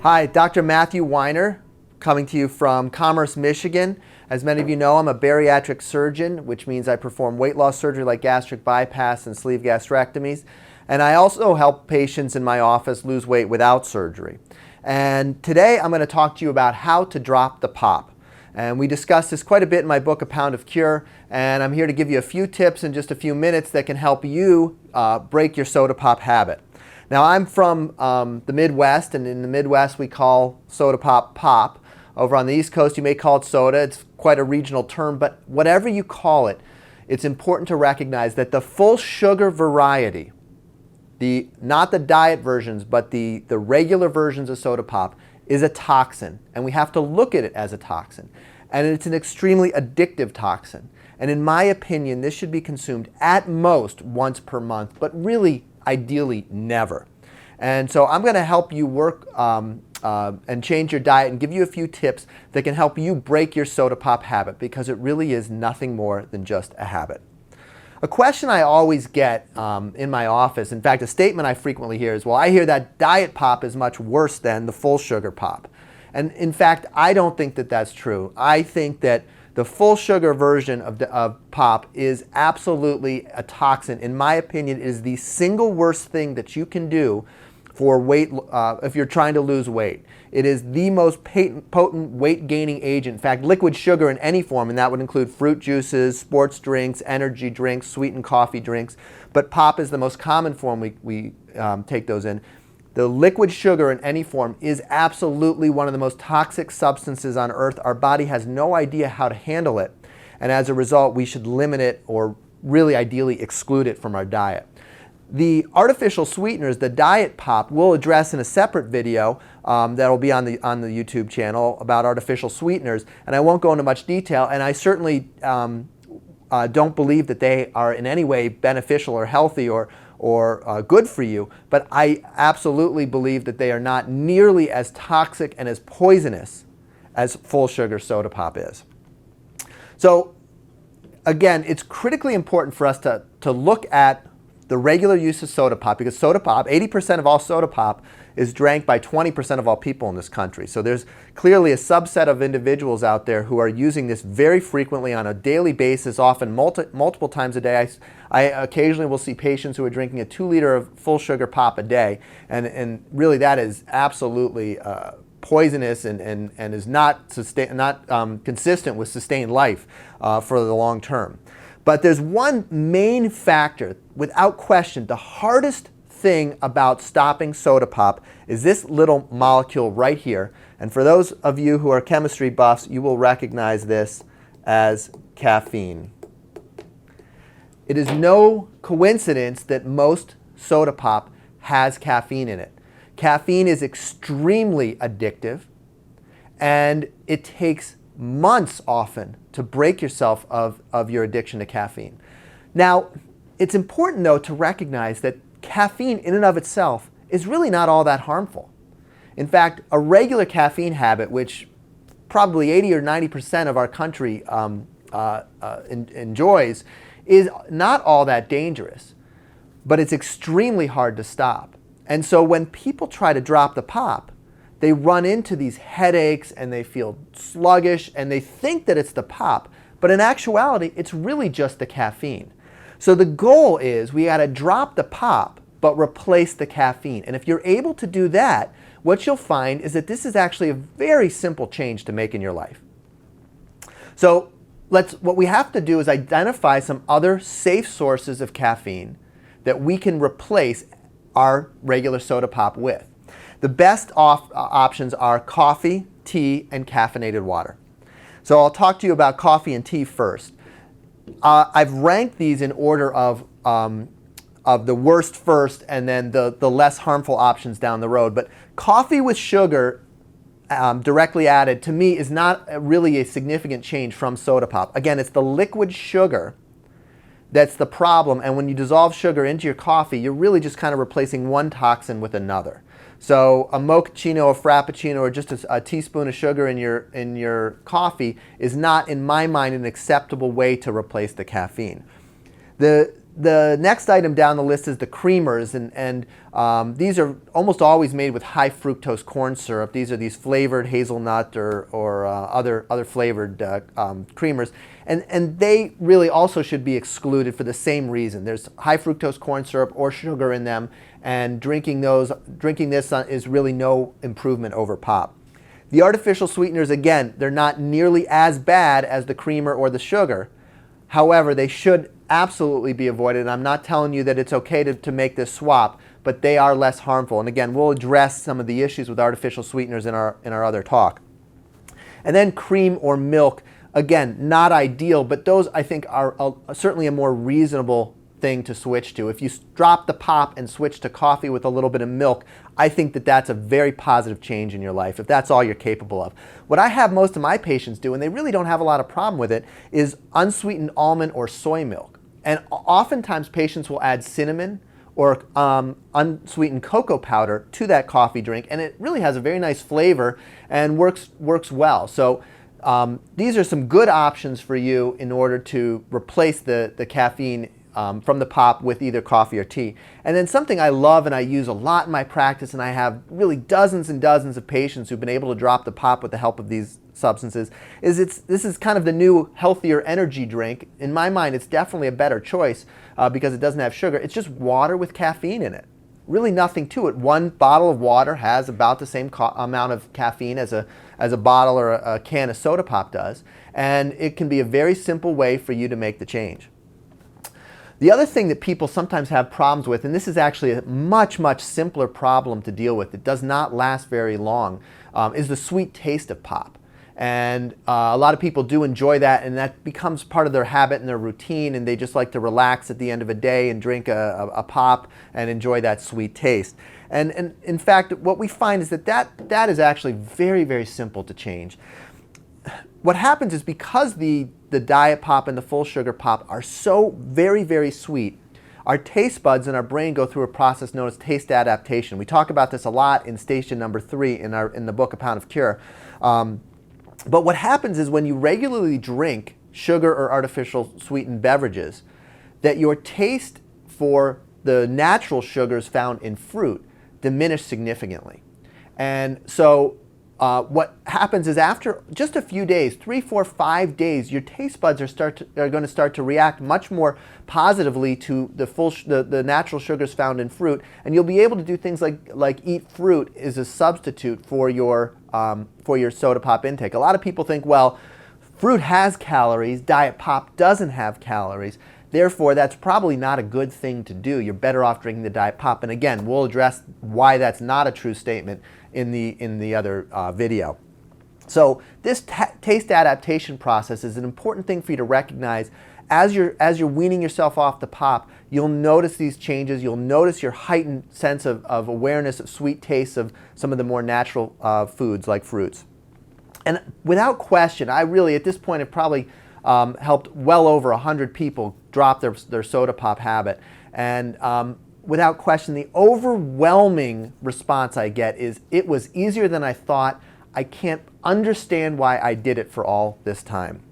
Hi, Dr. Matthew Weiner, coming to you from Commerce, Michigan. As many of you know, I'm a bariatric surgeon, which means I perform weight loss surgery like gastric bypass and sleeve gastrectomies. And I also help patients in my office lose weight without surgery. And today I'm going to talk to you about how to drop the pop. And we discussed this quite a bit in my book, A Pound of Cure. And I'm here to give you a few tips in just a few minutes that can help you break your soda pop habit. Now, I'm from the Midwest, and in the Midwest we call soda pop pop. Over on the East Coast you may call it soda. It's quite a regional term, but whatever you call it, it's important to recognize that the full sugar variety, not the diet versions, but the regular versions of soda pop, is a toxin, and we have to look at it as a toxin. And it's an extremely addictive toxin. And in my opinion, this should be consumed at most once per month, but really, ideally, never. And so I'm going to help you work and change your diet and give you a few tips that can help you break your soda pop habit, because it really is nothing more than just a habit. A question I always get in my office, in fact, a statement I frequently hear is, well, I hear that diet pop is much worse than the full sugar pop. And in fact, I don't think that that's true. I think that the full sugar version of pop is absolutely a toxin. In my opinion, it is the single worst thing that you can do for weight if you're trying to lose weight. It is the most potent weight-gaining agent. In fact, liquid sugar in any form, and that would include fruit juices, sports drinks, energy drinks, sweetened coffee drinks, but pop is the most common form we take those in. The liquid sugar in any form is absolutely one of the most toxic substances on earth. Our body has no idea how to handle it, and as a result, we should limit it or really ideally exclude it from our diet. The artificial sweeteners, the diet pop, we'll address in a separate video that'll be on the YouTube channel about artificial sweeteners, and I won't go into much detail, and I certainly don't believe that they are in any way beneficial or healthy or good for you, but I absolutely believe that they are not nearly as toxic and as poisonous as full sugar soda pop is. So again, it's critically important for us to look at the regular use of soda pop, because soda pop, 80% of all soda pop is drank by 20% of all people in this country. So there's clearly a subset of individuals out there who are using this very frequently on a daily basis, often multiple times a day. I occasionally will see patients who are drinking a 2-liter of full sugar pop a day, and really that is absolutely poisonous and is not consistent with sustained life for the long term. But there's one main factor, without question, the hardest thing about stopping soda pop is this little molecule right here. And for those of you who are chemistry buffs, you will recognize this as caffeine. It is no coincidence that most soda pop has caffeine in it. Caffeine is extremely addictive, and it takes months often to break yourself of your addiction to caffeine. Now, it's important though to recognize that caffeine in and of itself is really not all that harmful. In fact, a regular caffeine habit, which probably 80 or 90% of our country enjoys, is not all that dangerous, but it's extremely hard to stop. And so when people try to drop the pop, they run into these headaches and they feel sluggish and they think that it's the pop, but in actuality, it's really just the caffeine. So the goal is we got to drop the pop, but replace the caffeine. And if you're able to do that, what you'll find is that this is actually a very simple change to make in your life. So what we have to do is identify some other safe sources of caffeine that we can replace our regular soda pop with. The best options are coffee, tea, and caffeinated water. So I'll talk to you about coffee and tea first. I've ranked these in order of the worst first and then the less harmful options down the road. But coffee with sugar directly added, to me, is not really a significant change from soda pop. Again, it's the liquid sugar that's the problem, and when you dissolve sugar into your coffee, you're really just kind of replacing one toxin with another. So a mochaccino, a frappuccino, or just a teaspoon of sugar in your coffee is not, in my mind, an acceptable way to replace the caffeine. The The next item down the list is the creamers, and these are almost always made with high fructose corn syrup. These are these flavored hazelnut or other flavored creamers, and they really also should be excluded for the same reason. There's high fructose corn syrup or sugar in them, and drinking this is really no improvement over pop. The artificial sweeteners, again, they're not nearly as bad as the creamer or the sugar. However, they should absolutely be avoided, and I'm not telling you that it's okay to make this swap, but they are less harmful. And again, we'll address some of the issues with artificial sweeteners in our other talk. And then cream or milk, again, not ideal, but those I think are certainly a more reasonable thing to switch to. If you drop the pop and switch to coffee with a little bit of milk, I think that that's a very positive change in your life, if that's all you're capable of. What I have most of my patients do, and they really don't have a lot of problem with it, is unsweetened almond or soy milk. And oftentimes patients will add cinnamon or unsweetened cocoa powder to that coffee drink, and it really has a very nice flavor and works well. So these are some good options for you in order to replace the caffeine from the pop with either coffee or tea. And then something I love and I use a lot in my practice, and I have really dozens and dozens of patients who've been able to drop the pop with the help of these substances, is this is kind of the new healthier energy drink. In my mind, it's definitely a better choice because it doesn't have sugar. It's just water with caffeine in it. Really nothing to it. One bottle of water has about the same amount of caffeine as a bottle or a can of soda pop does, and it can be a very simple way for you to make the change. The other thing that people sometimes have problems with, and this is actually a much, much simpler problem to deal with, it does not last very long, is the sweet taste of pop. And a lot of people do enjoy that, and that becomes part of their habit and their routine, and they just like to relax at the end of a day and drink a pop and enjoy that sweet taste. And in fact, what we find is that is actually very, very simple to change. What happens is because the diet pop and the full sugar pop are so very, very sweet, our taste buds in our brain go through a process known as taste adaptation. We talk about this a lot in station number 3 in the book A Pound of Cure. But what happens is when you regularly drink sugar or artificial sweetened beverages, that your taste for the natural sugars found in fruit diminish significantly. And so what happens is after just a few days, 3, 4, 5 days, your taste buds are going to start to react much more positively to the natural sugars found in fruit, and you'll be able to do things like eat fruit as a substitute for your soda pop intake. A lot of people think, well, fruit has calories, diet pop doesn't have calories. Therefore, that's probably not a good thing to do. You're better off drinking the diet pop. And again, we'll address why that's not a true statement in the other video. So this taste adaptation process is an important thing for you to recognize. As you're weaning yourself off the pop, you'll notice these changes. You'll notice your heightened sense of awareness of sweet tastes of some of the more natural foods like fruits. And without question, I really, at this point, have probably helped well over 100 people drop their soda pop habit. And without question, the overwhelming response I get is, it was easier than I thought. I can't understand why I did it for all this time.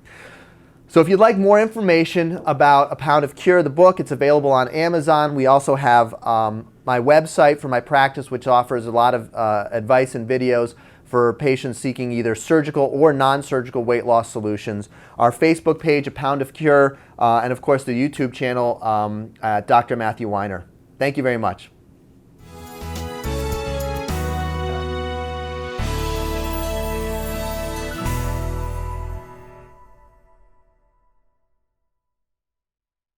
So if you'd like more information about A Pound of Cure, the book, it's available on Amazon. We also have my website for my practice, which offers a lot of advice and videos for patients seeking either surgical or non-surgical weight loss solutions. Our Facebook page, A Pound of Cure, and of course the YouTube channel, Dr. Matthew Weiner. Thank you very much.